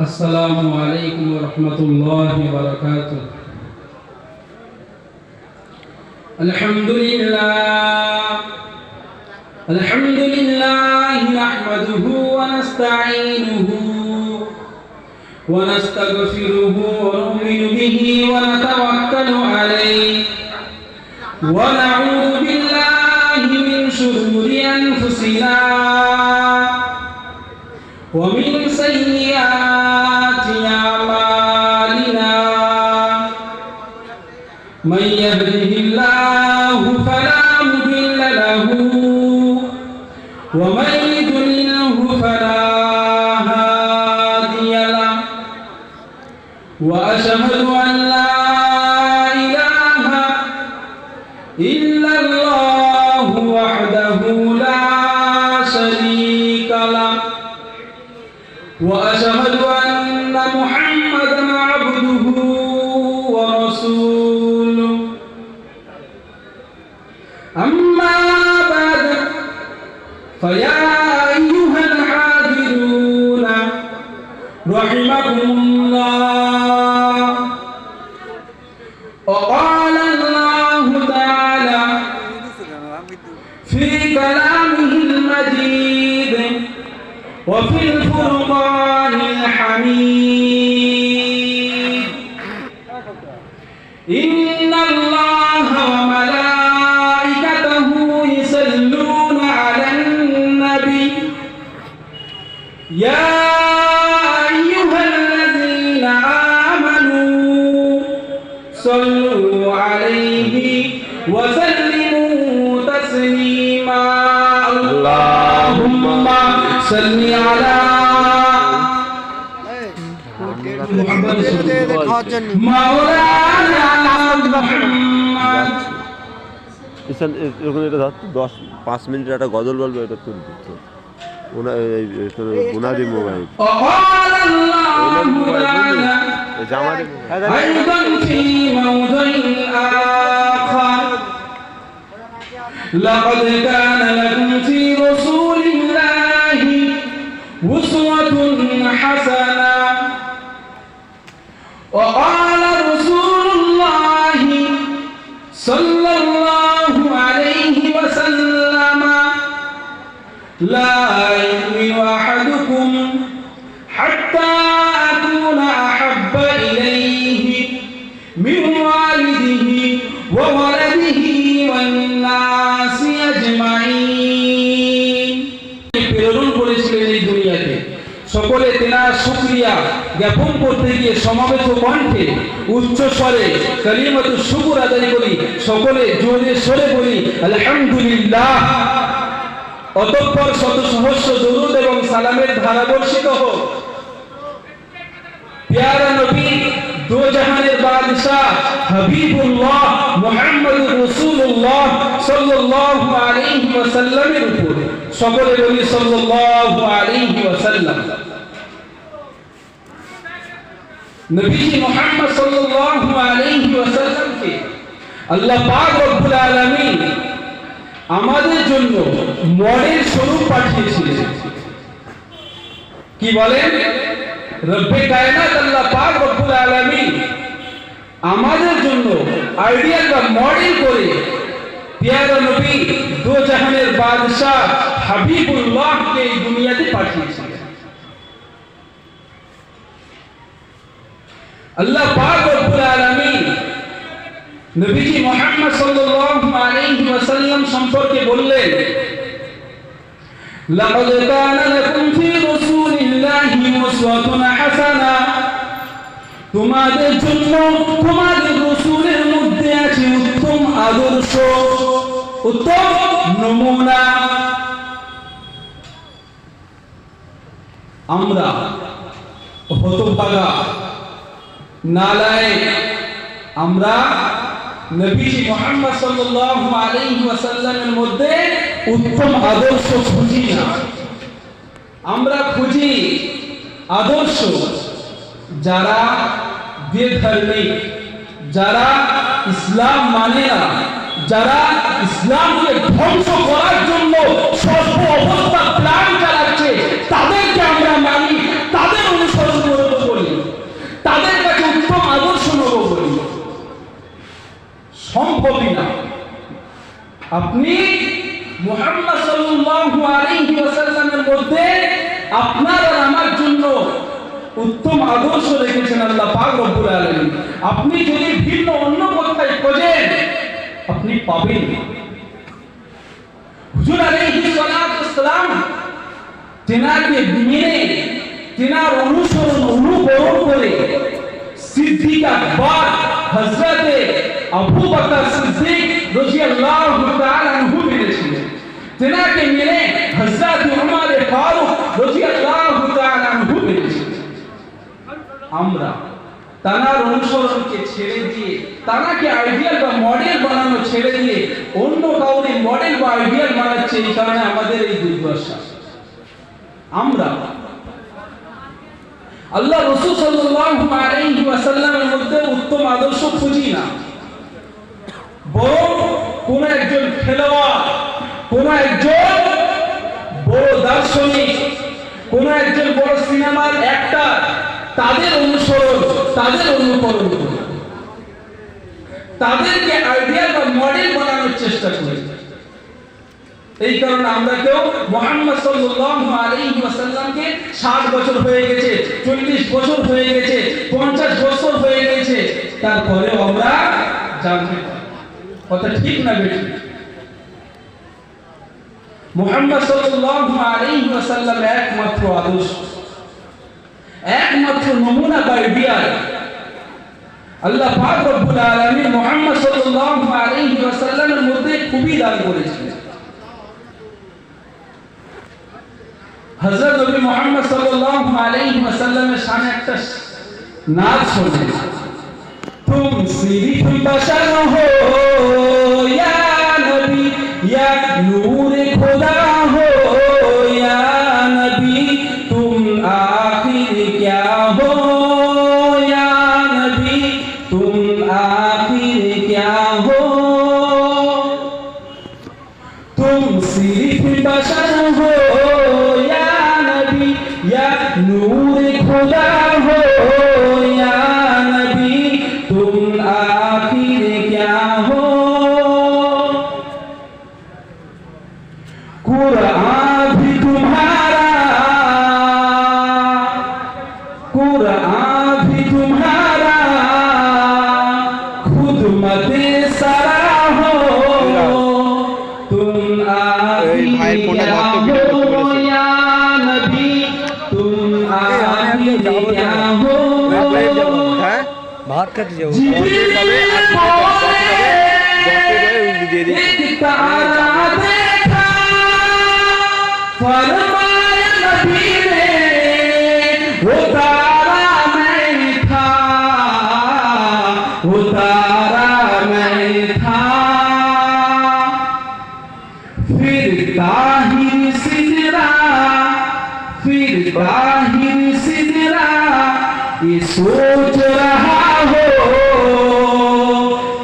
السلام عليكم ورحمة الله وبركاته. الحمد لله نحمده ونستعينه ونستغفره ونؤمن به ونتوكل عليه ونعوذ بالله من شرور أنفسنا ومن سيئات أعمالنا من يهده الله فلا مضل له ومن يضلله فلا هادي له وأشهد أن لا إله إلا الله وحده لا شريك له وأشهد أن محمدا عبده ورسوله أما بعد فيا أيها الحاضرون رحمكم الله وقال الله تعالى في كلامه المجيد وفي الفرقان الحميد إن الله وملائكته يصلون على النبي يا أيها الذين آمنوا صلوا عليه وسلموا تسليما اللهم صل على محمد مولانا محمد এরকম এটা ধর 5 মিনিটের একটা গজল বলবো এটা তুই ওনারই মোবাইল أيضا في موضع آخر لقد كان لكم في رسول الله أسوة حسنة وقال رسول الله صلى الله عليه وسلم لا يؤمن أحدكم حتى أكون أحب إليه من والده وولده والناس أجمعين প্রেরণ করেছিলেন এই দুনিয়াতে সকলে তেনার শুকরিয়া জ্ঞাপন করতে গিয়ে সমবেত কণ্ঠে উচ্চ স্বরে কালিমাতুশ শুকর আদায় করি সকলে জোরে সরে বলি আলহামদুলিল্লাহ অতঃপর শত সহস্র দরুদ এবং সালামের ধারা বর্ষিত হোক প্যারা নবী দো জাহানের বাদশা হাবিবুল্লাহ মুহাম্মদুর রাসূলুল্লাহ সাল্লাল্লাহু আলাইহি ওয়াসাল্লামের উপর সকলে বলি সাল্লাল্লাহু আলাইহি ওয়াসাল্লাম নবীজি মুহাম্মদ সাল্লাল্লাহু আলাইহি ওয়াসাল্লামকে আল্লাহ পাক রব্বুল আলামিন আমাদের জন্য মডেল স্বরূপ পাঠিয়েছিলেন কি বলেন রব্বে কায়নাত আল্লাহ পাক রব্বুল আলামিন আমাদের জন্য আইডিয়াল বা মডেল করে প্যারা নবী দো জাহানের বাদশা হাবিবুল্লাহকে এই দুনিয়াতে পাঠিয়েছিলেন আল্লাহ পাক রব্বুল আলামিন নবীজি মুহাম্মদ সাল্লাল্লাহু আলাইহি ওয়াসাল্লাম সম্পর্কে বললেন লাকাদ কানা লাকুম ফি রাসূলিল্লাহি উসওয়াতুন হাসানা তোমাদের জন্য তোমাদের রাসূলের মধ্যে আছে উত্তম আদর্শ উত্তম নমুনা আমরা হতভাগা নালায়েক আমরা নবীজি মুহাম্মদ সাল্লাল্লাহু আলাইহি ওয়াসাল্লামের মধ্যে উত্তম আদর্শ খুঁজি না আমরা খুঁজি আদর্শ যারা বেধর্মী যারা ইসলাম মানে না যারা ইসলামকে ধ্বংস করার জন্য সর্ব অবস্থা প্ল্যান চালাচ্ছে তাদেরকে আমরা মানি তাদের অনুসরণ করব আপনি মুহাম্মদ সাল্লাল্লাহু আলাইহি ওয়াসাল্লামের মধ্যে আপনার আর আমার জন্য উত্তম আদর্শ রেখেছেন আল্লাহ পাক রব্বুল আলামিন। আপনি যদি ভিন্ন অন্য কোথায় খোঁজেন আপনি পাবেন না। হুজুর আলাইহিস সালাতু ওয়াসসালাম তেনাকে মেনে তেনার অনুকরণ করে সিদ্দিক আকবর হযরতে আবু বকর সিদ্দিক রাদিয়াল্লাহু তাআলা আনহু মেনেছিলেন। তেনাকে মেনে হযরতে উমর ফারুক রাদিয়াল্লাহু তাআলা আনহু মেনেছিলেন। আমরা তানার অনুসরণকে ছেড়ে দিয়ে তানাকে আইডিয়াল বা মডেল বানানো ছেড়ে দিয়ে অন্য কাউকে মডেল বা আইডিয়াল বানাচ্ছে, এই কারণে আমাদের এই দুর্দশা। আমরা আল্লাহ রাসূল সাল্লাল্লাহু আলাইহি ওয়াসাল্লামের মধ্যে উত্তম আদর্শ খুঁজি না, বরং কোন একজন খেলোয়াড়, কোন একজন বড় দার্শনিক, কোন একজন বড় সিনেমার অ্যাক্টর, তাদের অনুসরণ তাদের অনুকরণ করি, তাদেরকে আইডিয়াল বা মডেল বানানোর চেষ্টা করি। এই কারণে আমরা কেউ মুহাম্মদ সাল্লাল্লাহু আলাইহি ওয়াসাল্লামকে 60 বছর হয়ে গেছে, 40 বছর হয়ে গেছে, 50 বছর হয়ে গেছে, তারপরেও আমরা জানতে পারি। কথা ঠিক না বেঠিক? মুহাম্মদ সাল্লাল্লাহু আলাইহি ওয়াসাল্লাম একমাত্র আদর্শ, একমাত্র নমুনা বা আইডিয়াল। আল্লাহ পাক রব্বুল আলামিন মুহাম্মদ সাল্লাল্লাহু আলাইহি ওয়াসাল্লামের মধ্যে খুবই দান করেছিলেন। হযরত নবী মুহাম্মদ সাল্লাল্লাহু আলাইহি ওয়াসাল্লামের শানে একটা নাচ শোনেন। তুম সিরিফ বশর হো ইয়া নবী ইয়া নূরে খোদা হো ইয়া নবী, তুম আখির क्या हो या नबी, तुम आखिर क्या हो, तुम सिर्फ बशर हो या नबी या नूर खुदा हो या नबी, तुम आखिर क्या हो। कुरान भी तुम्हारा, कुरान भी तुम्हारा, खुद मत सरा हो, तुम आखिर क्या हो या नबी, तुम आखिर क्या हो। भात कट जाओ एक तारा देखा फरमाया नबी ने, वो तारा मैं था, वो तारा मैं था, फिर ताहिर सिदरा, फिर ताहिर सिदरा, ये सोच रहा हो,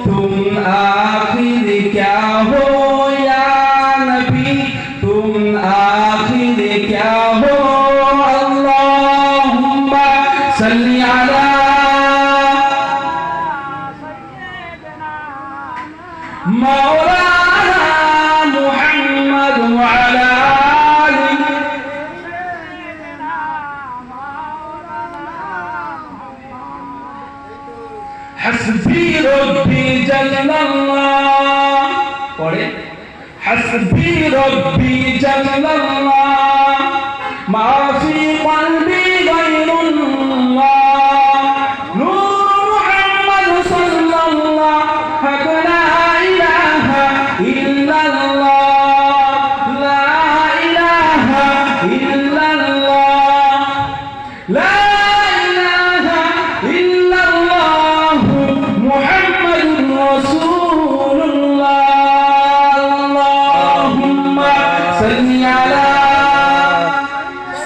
तुम आखिर क्या हो या नबी, तुम आखिर क्या हो। अल्लाहुम्मा सल्ली अला मौलाना मुहम्मद व अला आलिहि। हस्बी रब्बी जल्लल्लाह, पढ़े हस्बी रब्बी जल्लल्लाह, मा फी क़ल्बी गैरुल्लाह, नूर मुहम्मद सल्लल्लाह, हक ला इलाहा इल्लल्लाह, ला इलाहा इल्लल्लाह, ला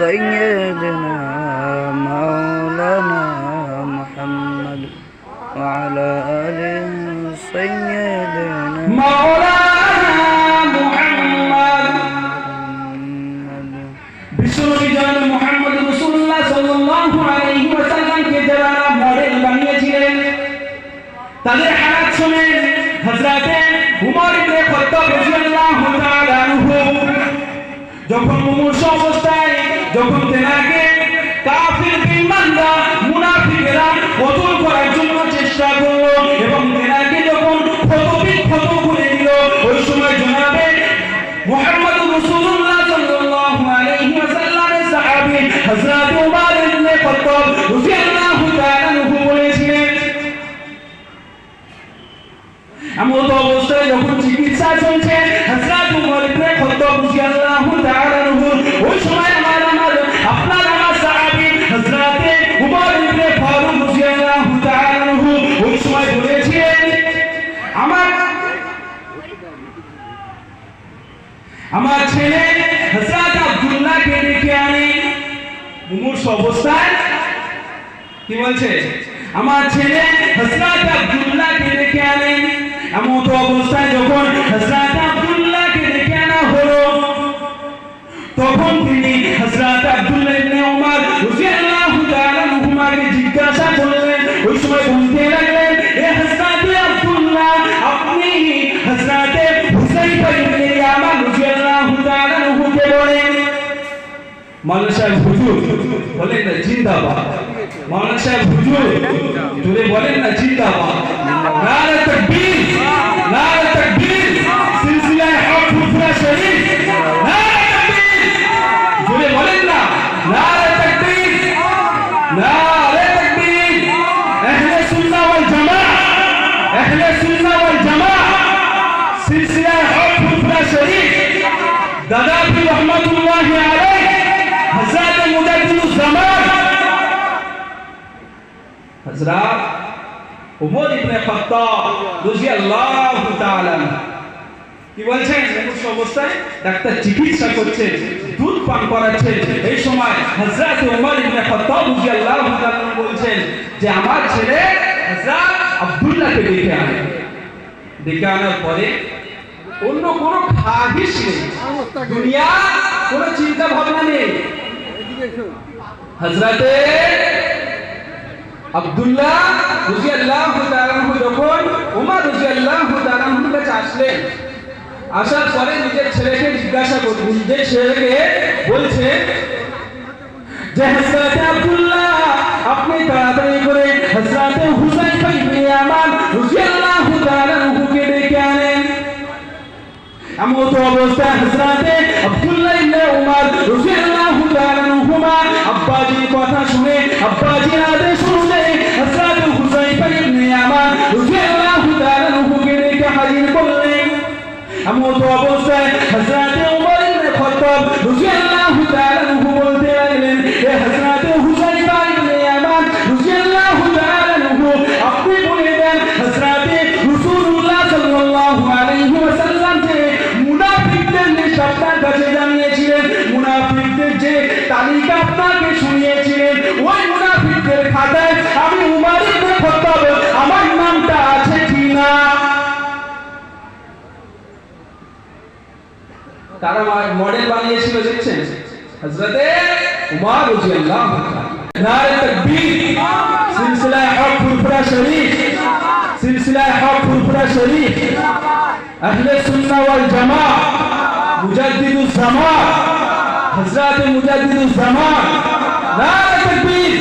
सय्यदना मौलाना मुहम्मद वअला आले सय्यदना मौलाना मुहम्मद। বিশ্বনবী জনাব মুহাম্মদ রাসূলুল্লাহ সাল্লাল্লাহু আলাইহি ওয়াসাল্লামকে যারা মডেল বানিয়েছিলেন তাদের হায়াত শুনেন। হযরতে উমর ইবনে খাত্তাব রাদিয়াল্লাহু তাআলা আনহু যখন মুমূর্ষু অবস্থায় যখন তেনাকে কাফির বেঈমানরা মুনাফিকরা কতল করার জন্য চেষ্টা করলো এবং তেনাকে যখন ক্ষত করে দিল ওই সময় জনাবে মুহাম্মদুর রাসূলুল্লাহ সাল্লাল্লাহু আলাইহি ওয়াসাল্লামের সাহাবী হযরত উমর ইবনে খাত্তাব রাদিয়াল্লাহু তাআলা আনহু বলেছিলেন এমন অবস্থায় যখন চিকিৎসা চলছে হযরত উমর ইবনে খাত্তাব রাদিয়াল্লাহু তাআলা আনহু ওই সময় আপনার আমার সাহাবী হযরত উমর ইবনে ফারুক রাদিয়াল্লাহু তাআলা আনহু ওই সময় বলেছিলেন আমার ছেলে হযরত আব্দুল্লাহকে ডেকে আনে মুমূর্ষু অবস্থায় কি বলছে আমার ছেলে হযরত আব্দুল্লাহকে ডেকে আনে এমন তো অবস্থায় যখন হযরত আব্দুল্লাহকে ডেকে আনা হলো তখন তিনি হযরত আব্দুল্লাহ ইবনে উমর রাদিয়াল্লাহু তাআলা আনহুমাকে জিজ্ঞাসা করলেন ওই সময় বলতে লাগলেন এ হযরত আব্দুল্লাহ আপনি হযরত হুসাইফা ইবনে ইয়ামান রাদিয়াল্লাহু তাআলা আনহুকে বলেন মাওলানা সাহেব হুজুর বলেন না জিন্দাবাদ মাওলানা সাহেব হুজুর জোরে বলেন না জিন্দাবাদ নারে তাকবীর সিলসিলা হক ফুরফুরা শরীফ নারে তাকবীর জোরে বলেন না নারে তাকবীর আহলে সুন্নাহ ওয়াল জামাআহ সিলসিলা হক ফুরফুরা শরীফ দাদাপি রহমাতুল্লাহি আলাইহি হযরত মুজাদ্দিদুজ জামান হযরত উমর ইবনে খাত্তাব রাদিয়াল্লাহু তাআলা কি বলছেন মুমূর্ষু অবস্থায় ডাক্তার চিকিৎসা করছেন দুধ পান করাচ্ছেন এই সময় হযরত উমর ইবনে খাত্তাব রাদিয়াল্লাহু তাআলা বলছেন যে আমার ছেলে হযরত আব্দুল্লাহকে ডেকে আনার পরে অন্য কোনো খাহিশ নেই দুনিয়া কোনো চিন্তা ভাবনা নেই হযরত আব্দুল্লাহ রাদিয়াল্লাহু তাআলা যখন উমর রাদিয়াল্লাহু তাআলার কাছে আসলেন আসার পরে নিজের ছেলেকে জিজ্ঞাসা করলেন নিজের ছেলেকে বলছে যে হযরত আব্দুল্লাহ আপনি তাড়াতাড়ি করে হযরত হুসাইফা ইবনে ইয়ামান রাদিয়াল্লাহু তাআলা কে ডেকে আনেন এমন তো অবস্থায় হযরত আব্দুল্লাহ ইবনে উমর রাদিয়াল্লাহু তাআলা আব্বাজির কথা শুনে আব্বাজির আদেশ অনুযায়ী হযরত হুসাইফা ইবনে ইয়ামান রাদিয়াল্লাহু তাআলা কে ডেকে হাজির করলেন এমন তো অবস্থায় হযরত উমর ইবনে খাত্তাব রাদিয়াল্লাহু তাআলা বলতে লাগলেন এ হযরত হুসাইফা ইবনে ইয়ামান রাদিয়াল্লাহু তাআলা আপনি বলে দেন হযরত রাসূলুল্লাহ সাল্লাল্লাহু আলাইহি ওয়াসাল্লাম যে মুনাফিকদের লিস্ট আপনার কাছে জানিয়েছিলেন মুনাফিকদের যে তালিকা আপনাকে শুনিয়েছিলেন ওই মুনাফিকদের খাতায় আমি উমর ইবনে খাত্তাব আমার নামটা আছে কিনা তারা মডেল বানিয়েছিল দেখছেন হযরত উমর রাদিয়াল্লাহু তাআলা নারে তাকবীর সিলসিলা হক ফুরফুরা শরীফ আহলে সুন্নাহ ওয়াল জামাআহ মুজাদ্দিদুজ জামান হযরত মুজাদ্দিদুজ জামান নারে তাকবীর